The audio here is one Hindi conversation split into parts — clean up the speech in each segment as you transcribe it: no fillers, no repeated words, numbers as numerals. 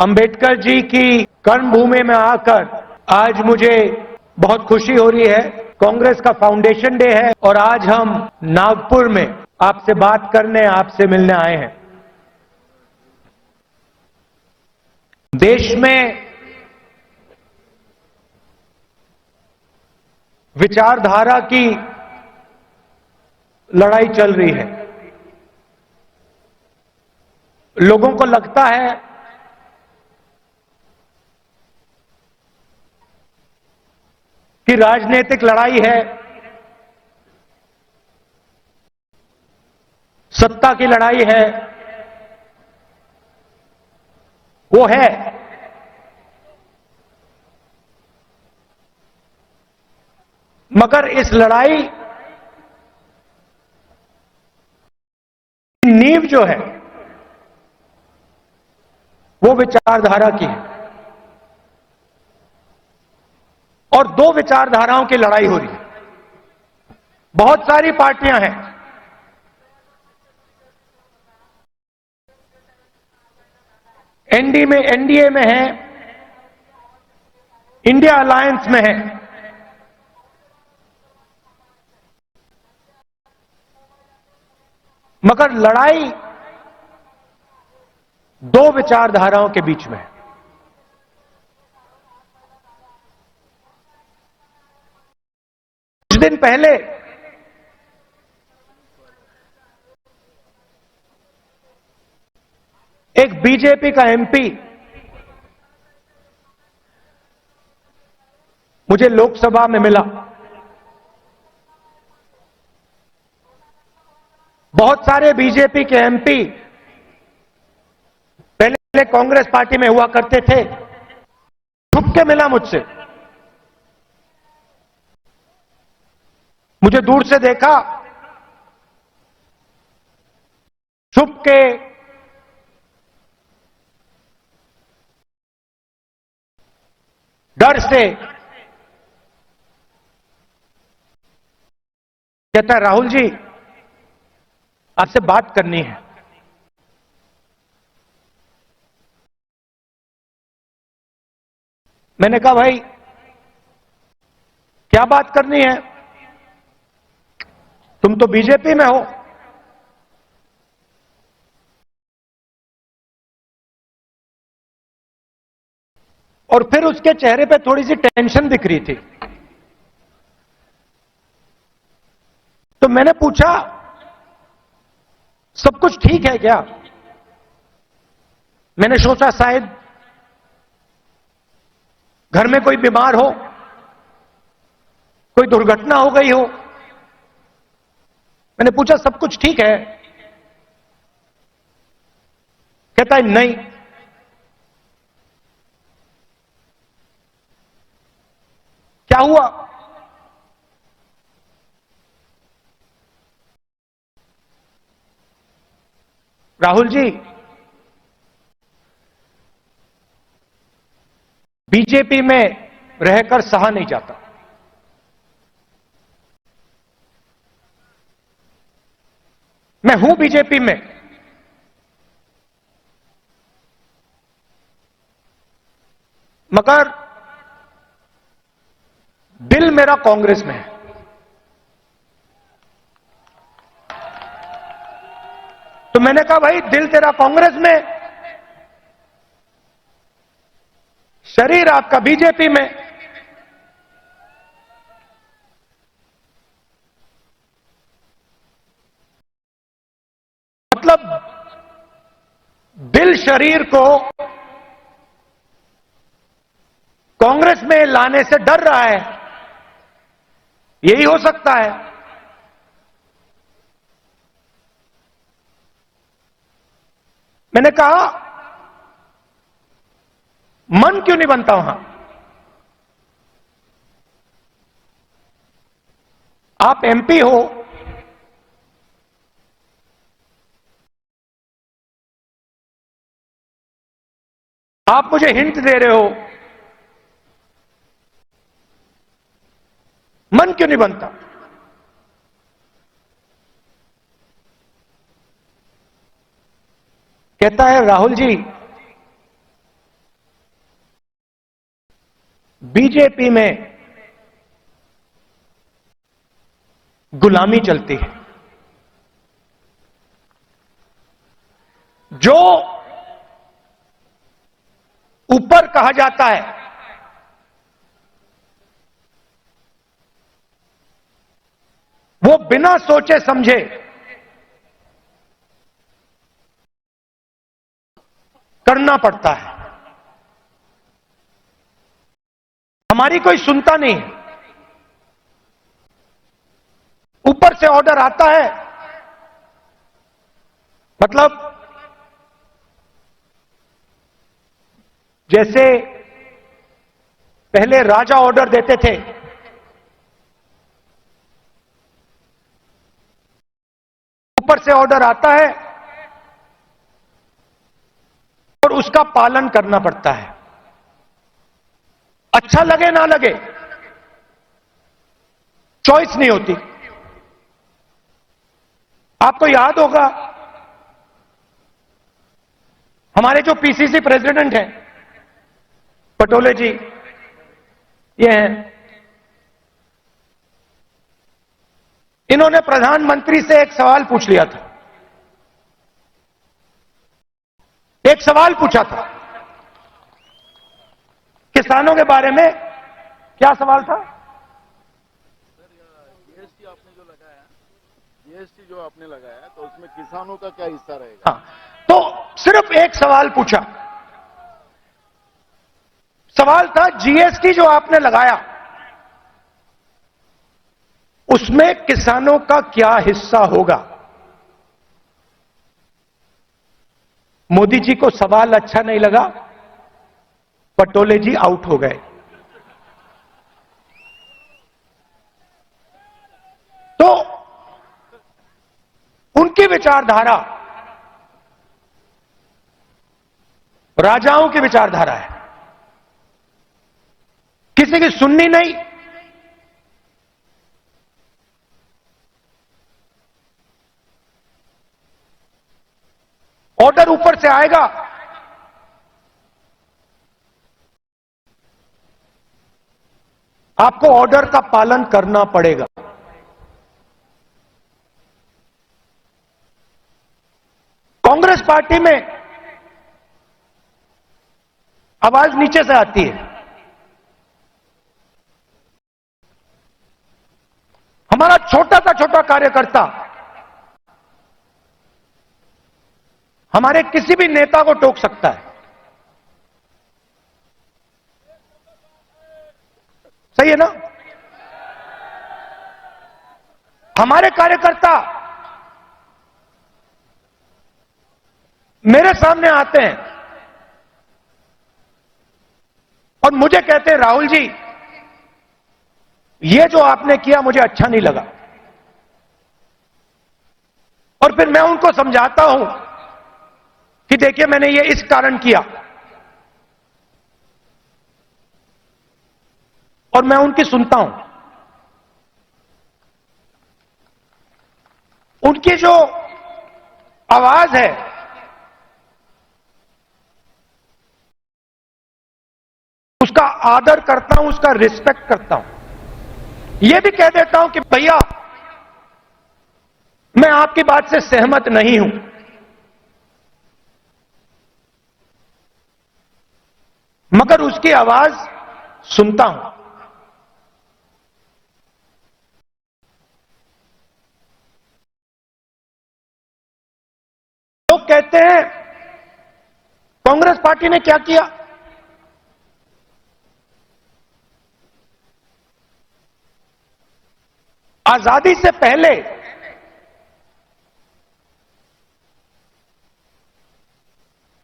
अंबेडकर जी की कर्मभूमि में आकर आज मुझे बहुत खुशी हो रही है। कांग्रेस का फाउंडेशन डे है और आज हम नागपुर में आपसे बात करने, आपसे मिलने आए हैं। देश में विचारधारा की लड़ाई चल रही है। लोगों को लगता है कि राजनीतिक लड़ाई है, सत्ता की लड़ाई है। वो है, मगर इस लड़ाई की नींव जो है वो विचारधारा की है और दो विचारधाराओं की लड़ाई हो रही है। बहुत सारी पार्टियां हैं, एनडीए में है, इंडिया अलायंस में है, मगर लड़ाई दो विचारधाराओं के बीच में है। कुछ दिन पहले एक बीजेपी का एमपी मुझे लोकसभा में मिला। बहुत सारे बीजेपी के एमपी पहले कांग्रेस पार्टी में हुआ करते थे, छुप के मिला मुझसे। मुझे दूर से देखा, छुप के डर से कहता है, राहुल जी आपसे बात करनी है। मैंने कहा भाई क्या बात करनी है, तुम तो बीजेपी में हो। और फिर उसके चेहरे पे थोड़ी सी टेंशन दिख रही थी। तो मैंने पूछा सब कुछ ठीक है क्या? मैंने सोचा शायद घर में कोई बीमार हो, कोई दुर्घटना हो गई हो। मैंने पूछा सब कुछ ठीक है? कहता है नहीं। क्या हुआ? राहुल जी बीजेपी में रहकर सहा नहीं जाता। मैं हूं बीजेपी में, मगर दिल मेरा कांग्रेस में है। तो मैंने कहा भाई दिल तेरा कांग्रेस में, शरीर आपका बीजेपी में। मतलब दिल शरीर को कांग्रेस में लाने से डर रहा है, यही हो सकता है। मैंने कहा मन क्यों नहीं बनता वहां? आप एमपी हो, आप मुझे हिंट दे रहे हो, मन क्यों नहीं बनता? कहता है राहुल जी बीजेपी में गुलामी चलती है। जो ऊपर कहा जाता है वो बिना सोचे समझे करना पड़ता है। हमारी कोई सुनता नहीं। ऊपर से ऑर्डर आता है, मतलब जैसे पहले राजा ऑर्डर देते थे, ऊपर से ऑर्डर आता है और उसका पालन करना पड़ता है। अच्छा लगे ना लगे, चॉइस नहीं होती। आपको याद होगा हमारे जो पीसीसी प्रेसिडेंट हैं पटोले जी, ये हैं, इन्होंने प्रधानमंत्री से एक सवाल पूछ लिया था। एक सवाल पूछा था किसानों के बारे में। क्या सवाल था? जीएसटी आपने जो लगाया, जीएसटी जो आपने लगाया तो उसमें किसानों का क्या हिस्सा रहेगा? हाँ, तो सिर्फ एक सवाल पूछा। सवाल था जीएसटी जो आपने लगाया उसमें किसानों का क्या हिस्सा होगा। मोदी जी को सवाल अच्छा नहीं लगा, पटोले जी आउट हो गए। तो उनकी विचारधारा राजाओं की विचारधारा है, किसी की सुननी नहीं। ऑर्डर ऊपर से आएगा, आपको ऑर्डर का पालन करना पड़ेगा। कांग्रेस पार्टी में आवाज नीचे से आती है। हमारा छोटा कार्यकर्ता हमारे किसी भी नेता को टोक सकता है। सही है ना? हमारे कार्यकर्ता मेरे सामने आते हैं और मुझे कहते हैं राहुल जी ये जो आपने किया मुझे अच्छा नहीं लगा। और फिर मैं उनको समझाता हूं कि देखिए मैंने ये इस कारण किया, और मैं उनकी सुनता हूं। उनकी जो आवाज है उसका आदर करता हूं, उसका रिस्पेक्ट करता हूं। यह भी कह देता हूं कि भैया मैं आपकी बात से सहमत नहीं हूं, मगर उसकी आवाज सुनता हूं। लोग कहते हैं कांग्रेस पार्टी ने क्या किया। आजादी से पहले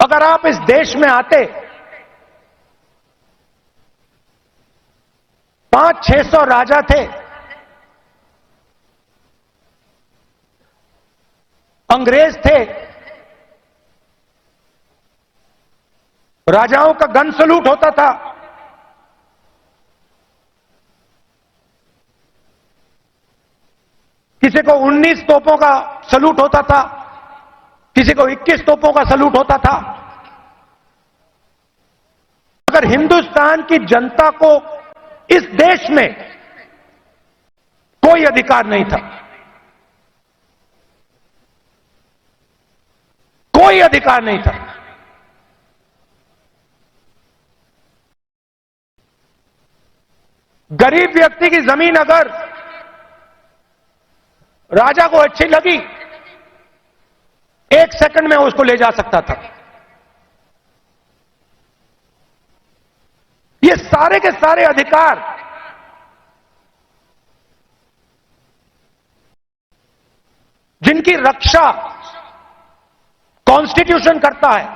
अगर आप इस देश में आते 500-600 राजा थे, अंग्रेज थे, राजाओं का गन सलूट होता था। किसी को 19 तोपों का सलूट होता था, किसी को 21 तोपों का सलूट होता था। मगर हिंदुस्तान की जनता को इस देश में कोई अधिकार नहीं था, कोई अधिकार नहीं था। गरीब व्यक्ति की जमीन अगर राजा को अच्छी लगी, 1 सेकंड में उसको ले जा सकता था। ये सारे के सारे अधिकार जिनकी रक्षा कॉन्स्टिट्यूशन करता है,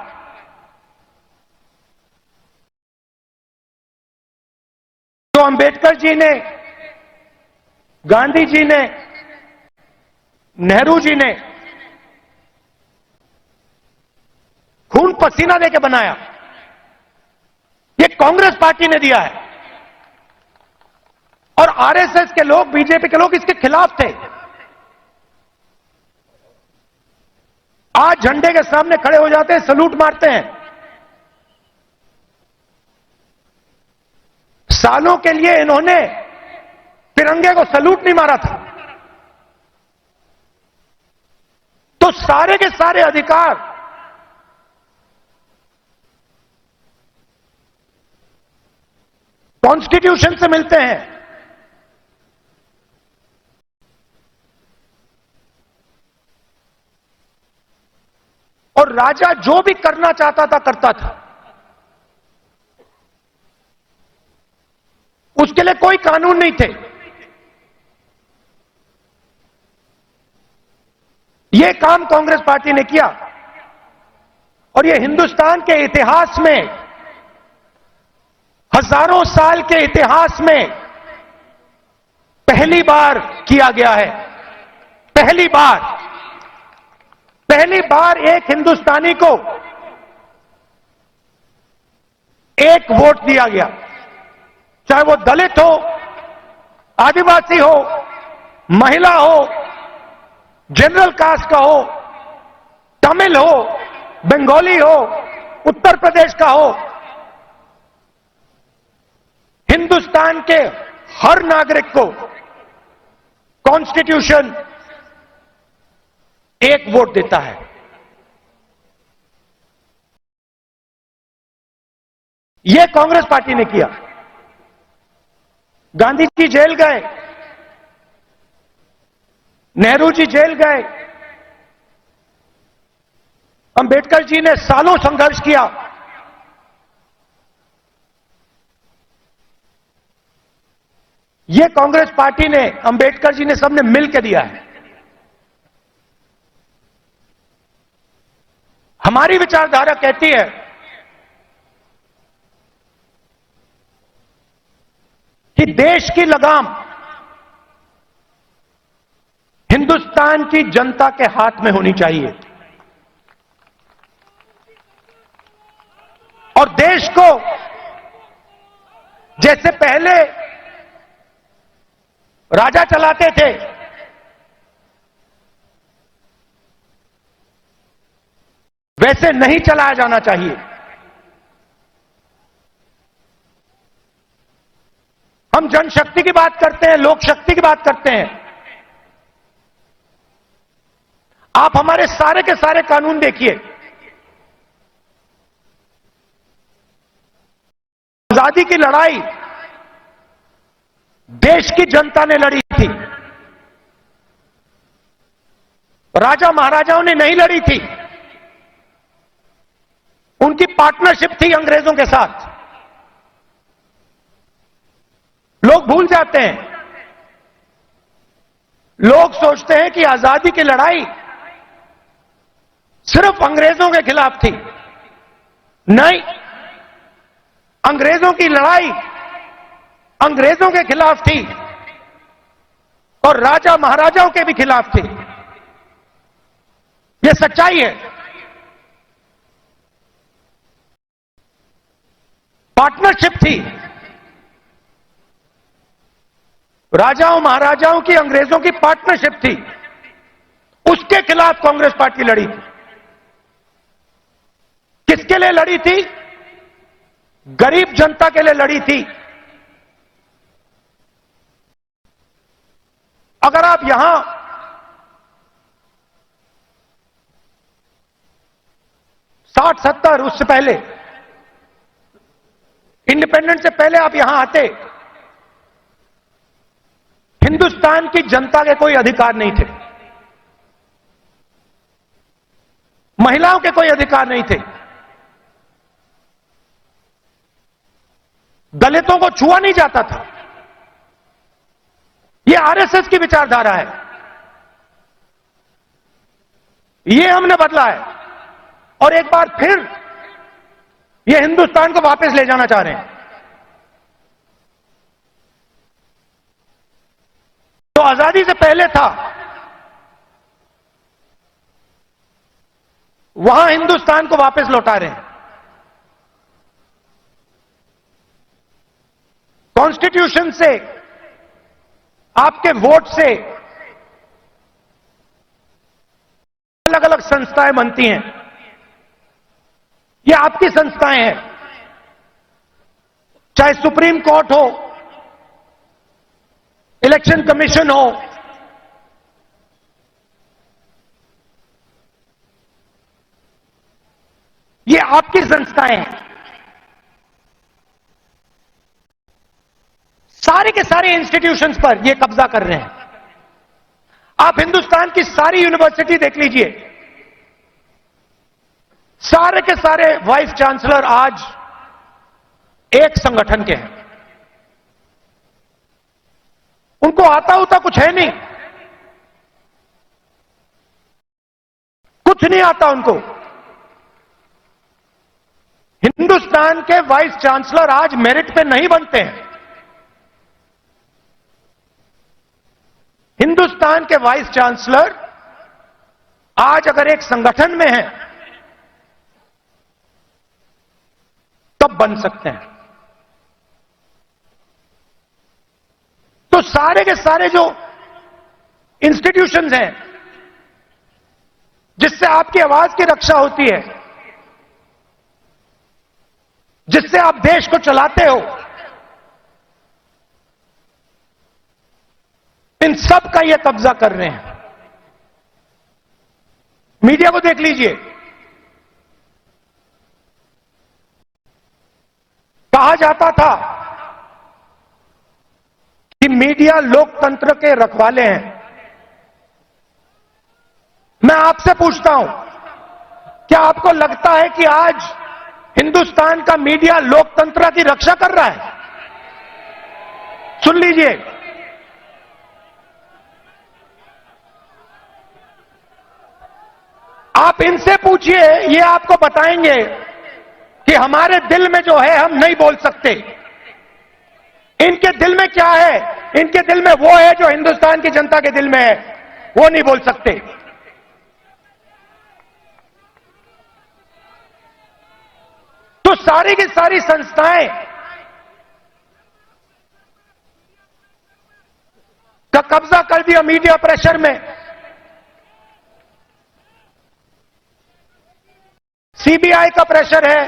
तो अंबेडकर जी ने, गांधी जी ने, नेहरू जी ने खून पसीना देके बनाया, ये कांग्रेस पार्टी ने दिया है। और आरएसएस के लोग, बीजेपी के लोग इसके खिलाफ थे। आज झंडे के सामने खड़े हो जाते हैं, सलूट मारते हैं। सालों के लिए इन्होंने तिरंगे को सलूट नहीं मारा था। तो सारे के सारे अधिकार कॉन्स्टिट्यूशन से मिलते हैं। और राजा जो भी करना चाहता था करता था, उसके लिए कोई कानून नहीं थे। यह काम कांग्रेस पार्टी ने किया और यह हिंदुस्तान के इतिहास में, हजारों साल के इतिहास में पहली बार किया गया है। पहली बार एक हिंदुस्तानी को एक वोट दिया गया, चाहे वो दलित हो, आदिवासी हो, महिला हो, जनरल कास्ट का हो, तमिल हो, बंगाली हो, उत्तर प्रदेश का हो। हिंदुस्तान के हर नागरिक को कॉन्स्टिट्यूशन एक वोट देता है। यह कांग्रेस पार्टी ने किया। गांधी जी जेल गए, नेहरू जी जेल गए, अंबेडकर जी ने सालों संघर्ष किया। यह कांग्रेस पार्टी ने, अंबेडकर जी ने, सबने मिलकर दिया है। हमारी विचारधारा कहती है कि देश की लगाम हिंदुस्तान की जनता के हाथ में होनी चाहिए और देश को जैसे पहले राजा चलाते थे, वैसे नहीं चलाया जाना चाहिए। हम जनशक्ति की बात करते हैं, लोक शक्ति की बात करते हैं। आप हमारे सारे के सारे कानून देखिए। आजादी की लड़ाई देश की जनता ने लड़ी थी, राजा महाराजाओं ने नहीं लड़ी थी। उनकी पार्टनरशिप थी अंग्रेजों के साथ। लोग भूल जाते हैं, लोग सोचते हैं कि आजादी की लड़ाई सिर्फ अंग्रेजों के खिलाफ थी। नहीं, अंग्रेजों की लड़ाई अंग्रेजों के खिलाफ थी और राजा महाराजाओं के भी खिलाफ थी। यह सच्चाई है। पार्टनरशिप थी, राजाओं महाराजाओं की, अंग्रेजों की पार्टनरशिप थी। उसके खिलाफ कांग्रेस पार्टी लड़ी थी। किसके लिए लड़ी थी? गरीब जनता के लिए लड़ी थी। अगर आप यहां 60-70 उससे पहले, इंडिपेंडेंस से पहले आप यहां आते, हिंदुस्तान की जनता के कोई अधिकार नहीं थे, महिलाओं के कोई अधिकार नहीं थे, दलितों को छुआ नहीं जाता था। यह आरएसएस की विचारधारा है, यह हमने बदला है और एक बार फिर यह हिंदुस्तान को वापस ले जाना चाह रहे हैं। तो आजादी से पहले था, वहां हिंदुस्तान को वापस लौटा रहे हैं। कॉन्स्टिट्यूशन से, आपके वोट से अलग अलग संस्थाएं बनती हैं। ये आपकी संस्थाएं हैं, चाहे सुप्रीम कोर्ट हो, इलेक्शन कमीशन हो, ये आपकी संस्थाएं हैं। सारे के सारे इंस्टीट्यूशंस पर ये कब्जा कर रहे हैं। आप हिंदुस्तान की सारी यूनिवर्सिटी देख लीजिए, सारे के सारे वाइस चांसलर आज एक संगठन के हैं। उनको आता होता कुछ है नहीं, कुछ नहीं आता उनको। हिंदुस्तान के वाइस चांसलर आज मेरिट पे नहीं बनते हैं। हिंदुस्तान के वाइस चांसलर आज अगर एक संगठन में हैं तब बन सकते हैं। तो सारे के सारे जो इंस्टीट्यूशंस हैं जिससे आपकी आवाज की रक्षा होती है, जिससे आप देश को चलाते हो, इन सब का ये कब्जा कर रहे हैं। मीडिया को देख लीजिए, कहा जाता था कि मीडिया लोकतंत्र के रखवाले हैं। मैं आपसे पूछता हूं, क्या आपको लगता है कि आज हिंदुस्तान का मीडिया लोकतंत्र की रक्षा कर रहा है? सुन लीजिए, आप इनसे पूछिए, ये आपको बताएंगे कि हमारे दिल में जो है हम नहीं बोल सकते। इनके दिल में क्या है? इनके दिल में वो है जो हिंदुस्तान की जनता के दिल में है, वो नहीं बोल सकते। तो सारी की सारी संस्थाएं का कब्जा कर दिया मीडिया प्रेशर में। सीबीआई का प्रेशर है,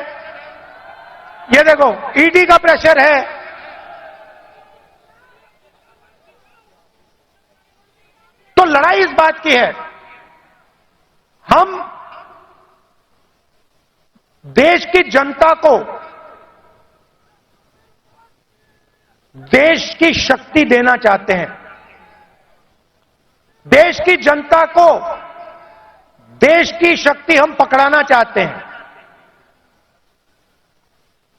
ये देखो ईडी का प्रेशर है। तो लड़ाई इस बात की है, हम देश की जनता को देश की शक्ति देना चाहते हैं। देश की जनता को देश की शक्ति हम पकड़ाना चाहते हैं।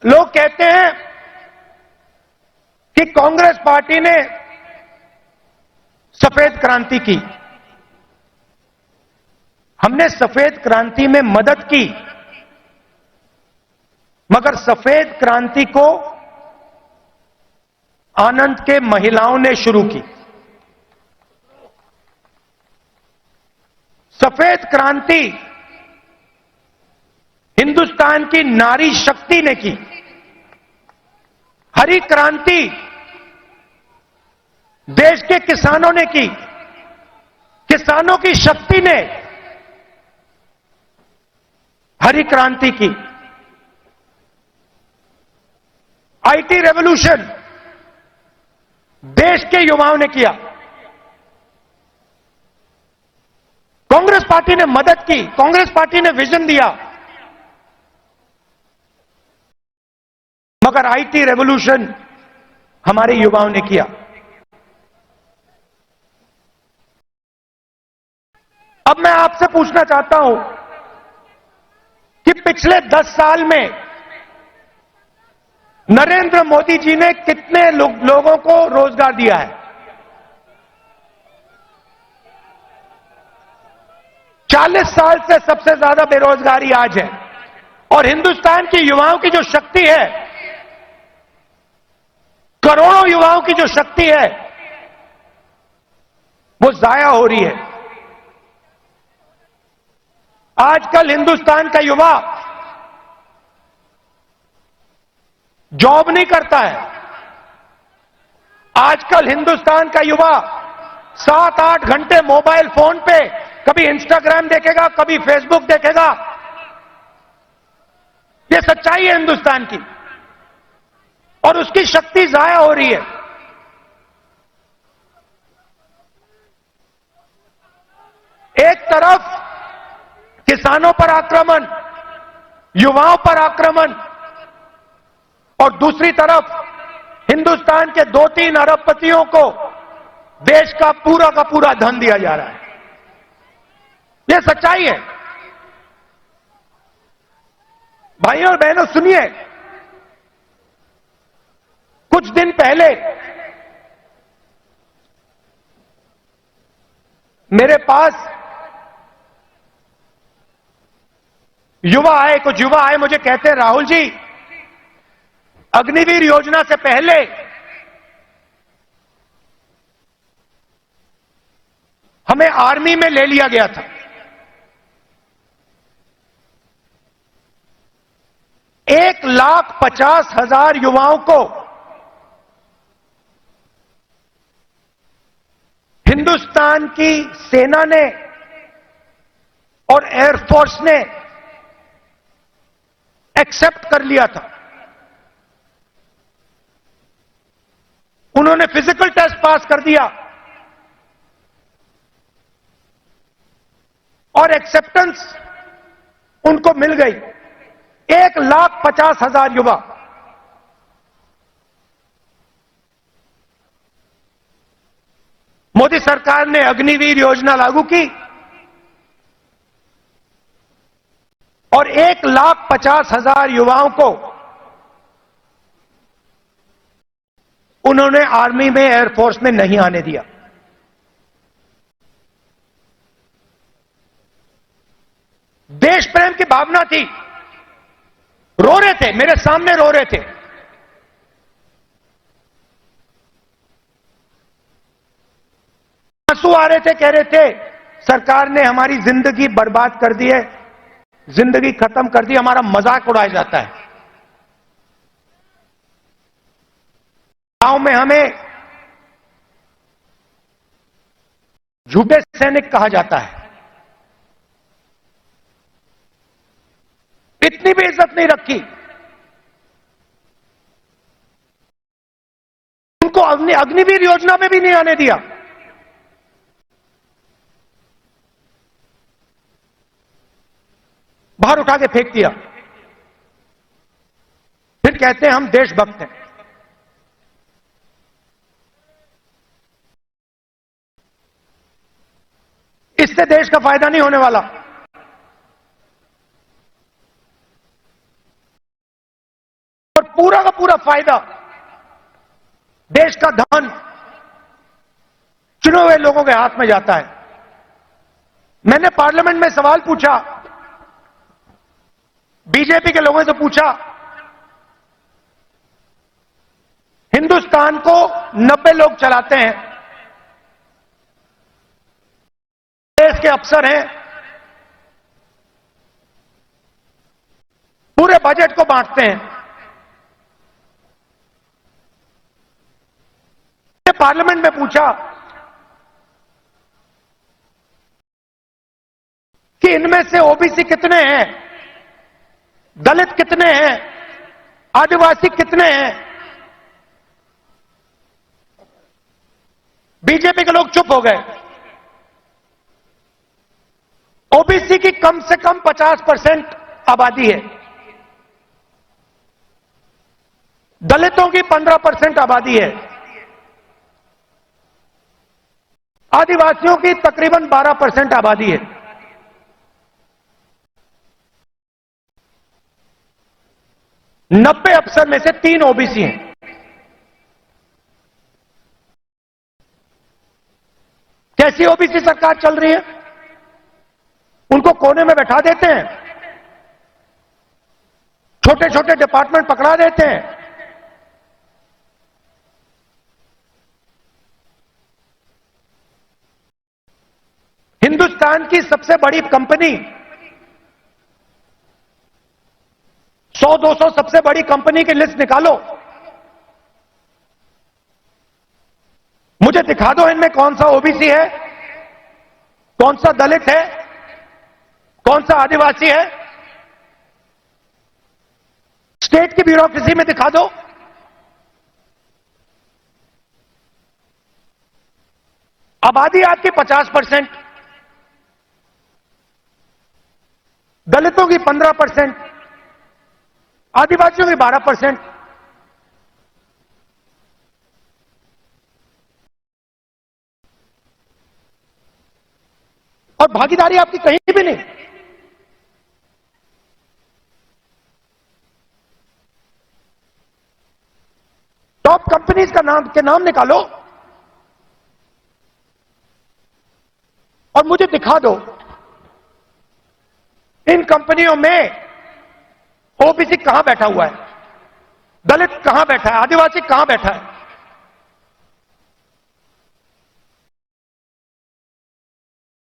लोग कहते हैं कि कांग्रेस पार्टी ने सफेद क्रांति की। हमने सफेद क्रांति में मदद की, मगर सफेद क्रांति को आनंद के महिलाओं ने शुरू की। सफेद क्रांति हिंदुस्तान की नारी शक्ति ने की। हरी क्रांति देश के किसानों ने की। किसानों की शक्ति ने हरी क्रांति की। आईटी रेवोल्यूशन देश के युवाओं ने किया। कांग्रेस पार्टी ने मदद की, कांग्रेस पार्टी ने विजन दिया, मगर आईटी रेवोल्यूशन हमारे युवाओं ने किया। अब मैं आपसे पूछना चाहता हूं कि पिछले 10 साल में नरेंद्र मोदी जी ने कितने लोगों को रोजगार दिया है? 40 साल से सबसे ज्यादा बेरोजगारी आज है और हिंदुस्तान के युवाओं की जो शक्ति है, करोड़ों युवाओं की जो शक्ति है, वो जाया हो रही है। आजकल हिंदुस्तान का युवा जॉब नहीं करता है। आजकल हिंदुस्तान का युवा 7-8 घंटे मोबाइल फोन पे कभी इंस्टाग्राम देखेगा, कभी फेसबुक देखेगा। ये सच्चाई है हिंदुस्तान की और उसकी शक्ति जाया हो रही है। एक तरफ किसानों पर आक्रमण, युवाओं पर आक्रमण और दूसरी तरफ हिंदुस्तान के 2-3 अरबपतियों को देश का पूरा धन दिया जा रहा है। यह सच्चाई है। भाइयों और बहनों सुनिए, कुछ दिन पहले मेरे पास कुछ युवा आए, मुझे कहते हैं राहुल जी, अग्निवीर योजना से पहले हमें आर्मी में ले लिया गया था। एक 1,50,000 युवाओं को हिंदुस्तान की सेना ने और एयरफोर्स ने एक्सेप्ट कर लिया था। उन्होंने फिजिकल टेस्ट पास कर दिया और एक्सेप्टेंस उनको मिल गई। 1,50,000 युवा। मोदी सरकार ने अग्निवीर योजना लागू की और 1,50,000 युवाओं को उन्होंने आर्मी में, एयरफोर्स में नहीं आने दिया। देश प्रेम की भावना थी। रो रहे थे, मेरे सामने रो रहे थे। आंसू आ रहे थे, कह रहे थे सरकार ने हमारी जिंदगी बर्बाद कर दी है, जिंदगी खत्म कर दी, हमारा मजाक उड़ाया जाता है। गांव में हमें झूठे सैनिक कहा जाता है। इतनी भी इज्जत नहीं रखी। उनको अग्निवीर योजना में भी नहीं आने दिया। बाहर उठा के फेंक दिया। फिर कहते हैं हम देशभक्त हैं। इससे देश का फायदा नहीं होने वाला। और पूरा का पूरा फायदा, देश का धन चुने हुए लोगों के हाथ में जाता है। मैंने पार्लियामेंट में सवाल पूछा, बीजेपी के लोगों से पूछा, हिंदुस्तान को 90 लोग चलाते हैं, देश के अफसर हैं, पूरे बजट को बांटते हैं। पार्लियामेंट में पूछा कि इनमें से ओबीसी कितने हैं, दलित कितने हैं, आदिवासी कितने हैं, बीजेपी के लोग चुप हो गए। ओबीसी की कम से कम 50% आबादी है, दलितों की 15% आबादी है, आदिवासियों की तकरीबन 12% आबादी है। नब्बे अफसर में से 3 ओबीसी हैं। कैसी ओबीसी सरकार चल रही है? उनको कोने में बैठा देते हैं, छोटे छोटे डिपार्टमेंट पकड़ा देते हैं, हिंदुस्तान की सबसे बड़ी कंपनी, 100-200 सबसे बड़ी कंपनी की लिस्ट निकालो, मुझे दिखा दो इनमें कौन सा ओबीसी है, कौन सा दलित है, कौन सा आदिवासी है। स्टेट की ब्यूरोक्रेसी में दिखा दो। आबादी आपकी 50%, दलितों की 15%, आदिवासियों की 12%। और भागीदारी आपकी कहीं भी नहीं। टॉप कंपनीज के नाम निकालो और मुझे दिखा दो इन कंपनियों में ओबीसी कहां बैठा हुआ है, दलित कहां बैठा है, आदिवासी कहां बैठा है।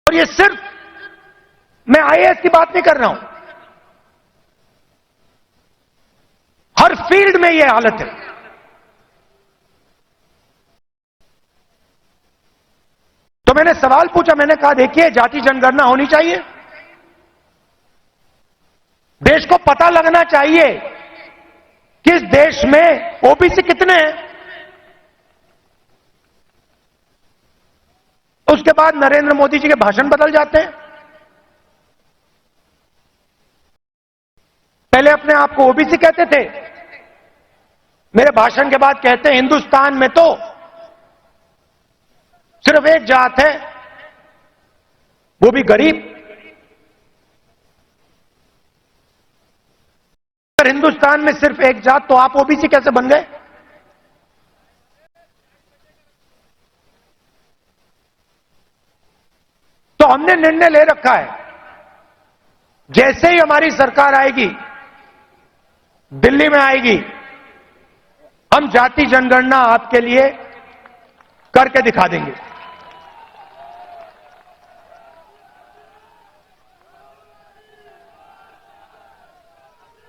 और ये सिर्फ मैं आईएएस की बात नहीं कर रहा हूं, हर फील्ड में यह हालत है। तो मैंने सवाल पूछा, मैंने कहा देखिए जाति जनगणना होनी चाहिए, देश को पता लगना चाहिए कि इस देश में ओबीसी कितने हैं। उसके बाद नरेंद्र मोदी जी के भाषण बदल जाते हैं। पहले अपने आप को ओबीसी कहते थे, मेरे भाषण के बाद कहते हैं हिंदुस्तान में तो सिर्फ एक जात है, वो भी गरीब। अगर हिंदुस्तान में सिर्फ एक जात, तो आप ओबीसी कैसे बन गए? तो हमने निर्णय ले रखा है, जैसे ही हमारी सरकार आएगी, दिल्ली में आएगी, हम जाति जनगणना आपके लिए करके दिखा देंगे।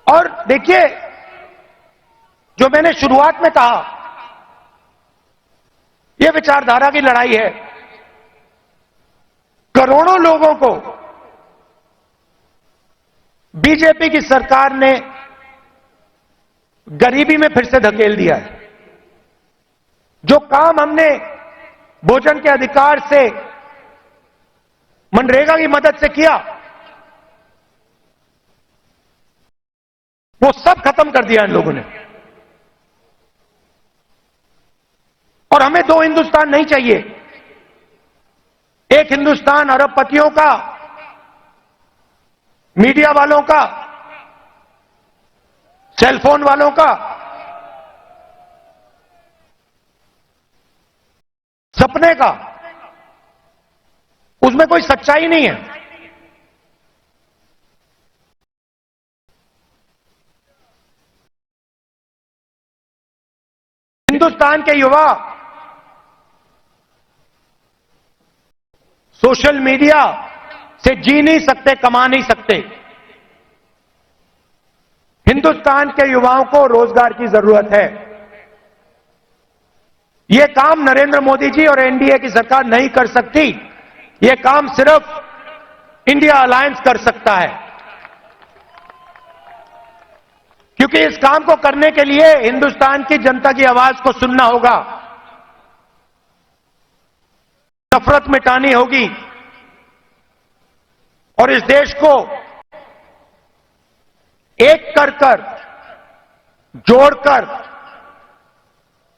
और देखिए, जो मैंने शुरुआत में कहा, यह विचारधारा की लड़ाई है। करोड़ों लोगों को बीजेपी की सरकार ने गरीबी में फिर से धकेल दिया है। जो काम हमने भोजन के अधिकार से, मनरेगा की मदद से किया, वो सब खत्म कर दिया इन लोगों ने। और हमें 2 हिंदुस्तान नहीं चाहिए। एक हिंदुस्तान अरबपतियों का, मीडिया वालों का, सेलफोन वालों का, सपने का, उसमें कोई सच्चाई नहीं है। हिंदुस्तान के युवा सोशल मीडिया से जी नहीं सकते, कमा नहीं सकते। हिंदुस्तान के युवाओं को रोजगार की जरूरत है। यह काम नरेंद्र मोदी जी और एनडीए की सरकार नहीं कर सकती। यह काम सिर्फ इंडिया अलायंस कर सकता है, क्योंकि इस काम को करने के लिए हिंदुस्तान की जनता की आवाज को सुनना होगा। नफरत मिटानी होगी और इस देश को एक कर जोड़कर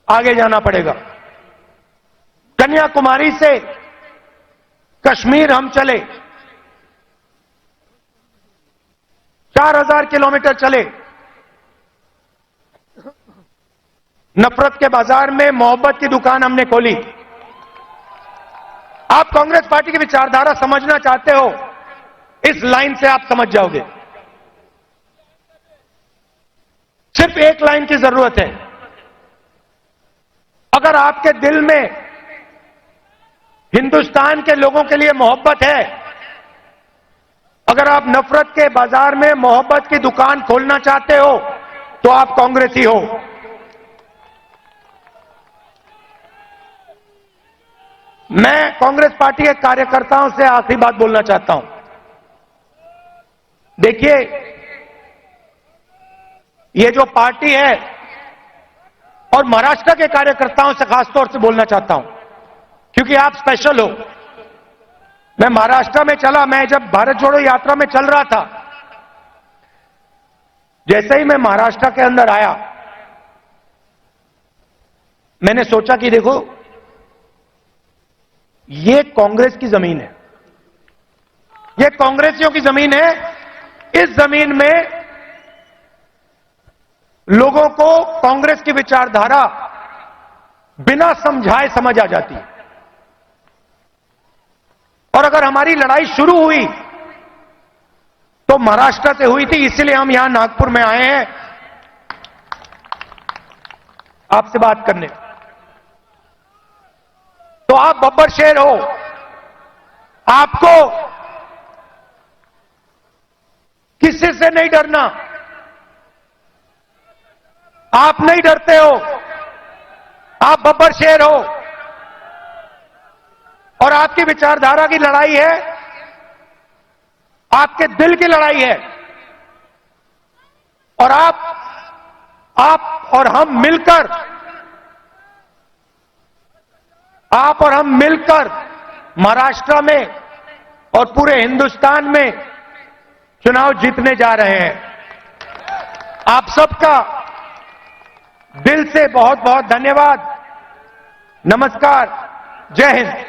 आगे जाना पड़ेगा। कन्याकुमारी से कश्मीर हम चले, 4000 किलोमीटर चले, नफरत के बाजार में मोहब्बत की दुकान हमने खोली। आप कांग्रेस पार्टी की विचारधारा समझना चाहते हो, इस लाइन से आप समझ जाओगे। सिर्फ एक लाइन की जरूरत है। अगर आपके दिल में हिंदुस्तान के लोगों के लिए मोहब्बत है, अगर आप नफरत के बाजार में मोहब्बत की दुकान खोलना चाहते हो, तो आप कांग्रेसी हो। मैं कांग्रेस पार्टी के कार्यकर्ताओं से आखिरी बात बोलना चाहता हूं। देखिए, ये जो पार्टी है, और महाराष्ट्र के कार्यकर्ताओं से खासतौर से बोलना चाहता हूं, क्योंकि आप स्पेशल हो। मैं महाराष्ट्र में चला, मैं जब भारत जोड़ो यात्रा में चल रहा था, जैसे ही मैं महाराष्ट्र के अंदर आया, मैंने सोचा कि देखो, ये कांग्रेस की जमीन है, ये कांग्रेसियों की जमीन है। इस जमीन में लोगों को कांग्रेस की विचारधारा बिना समझाए समझ आ जाती है। और अगर हमारी लड़ाई शुरू हुई तो महाराष्ट्र से हुई थी, इसलिए हम यहां नागपुर में आए हैं आपसे बात करने। तो आप बब्बर शेर हो, आपको किसी से नहीं डरना। आप नहीं डरते हो, आप बब्बर शेर हो, और आपकी विचारधारा की लड़ाई है, आपके दिल की लड़ाई है। और आप और हम मिलकर महाराष्ट्र में और पूरे हिंदुस्तान में चुनाव जीतने जा रहे हैं। आप सबका दिल से बहुत बहुत धन्यवाद। नमस्कार, जय हिंद।